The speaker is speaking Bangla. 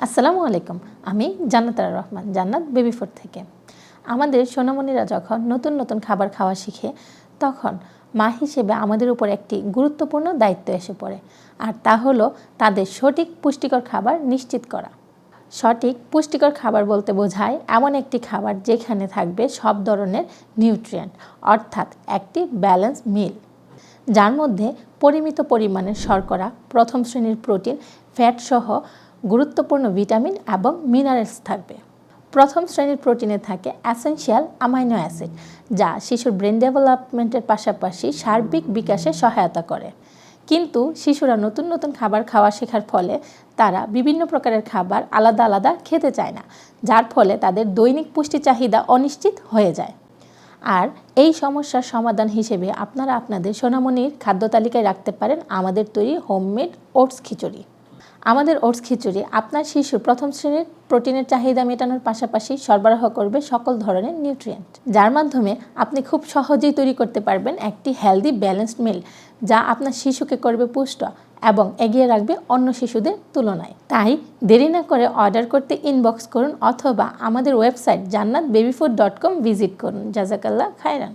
আসসালামু আলাইকুম। আমি জান্নাতুর রহমান, জান্নাত বেবি ফুড থেকে। আমাদের সোনামণিরা যখন নতুন নতুন খাবার খাওয়া শিখে, তখন মা হিসেবে আমাদের উপর একটি গুরুত্বপূর্ণ দায়িত্ব এসে পড়ে, আর তা হলো তাদের সঠিক পুষ্টিকর খাবার নিশ্চিত করা। সঠিক পুষ্টিকর খাবার বলতে বোঝায় এমন একটি খাবার যেখানে থাকবে সব ধরনের নিউট্রিয়েন্ট, অর্থাৎ একটি ব্যালেন্স মিল, যার মধ্যে পরিমিত পরিমাণের শর্করা, প্রথম শ্রেণীর প্রোটিন, ফ্যাট সহ গুরুত্বপূর্ণ ভিটামিন এবং মিনারেলস থাকবে। প্রথম শ্রেণীর প্রোটিনে থাকে এসেনশিয়াল অ্যামাইনো অ্যাসিড, যা শিশুর ব্রেন ডেভেলপমেন্টের পাশাপাশি সার্বিক বিকাশে সহায়তা করে। কিন্তু শিশুরা নতুন নতুন খাবার খাওয়া শেখার ফলে তারা বিভিন্ন প্রকারের খাবার আলাদা আলাদা খেতে চায় না, যার ফলে তাদের দৈনিক পুষ্টি চাহিদা অনিশ্চিত হয়ে যায়। আর এই সমস্যার সমাধান হিসেবে আপনারা আপনাদের সোনামণির খাদ্য তালিকায় রাখতে পারেন আমাদের তৈরি হোমমেড ওটস খিচুড়ি। আমাদের ওটস খিচুড়ি আপনার শিশুর প্রথম শ্রেণীর প্রোটিনের চাহিদা মেটানোর পাশাপাশি সরবরাহ করবে সকল ধরনের নিউট্রিয়েন্ট, যার মাধ্যমে আপনি খুব সহজেই তৈরি করতে পারবেন একটি হেলদি ব্যালেন্সড মিল, যা আপনার শিশুকে করবে পুষ্ট এবং এগিয়ে রাখবে অন্য শিশুদের তুলনায়। তাই দেরি না করে অর্ডার করতে ইনবক্স করুন অথবা আমাদের ওয়েবসাইট jannatbabyfood.com ভিজিট করুন। জাজাকাল্লাহ খায়রান।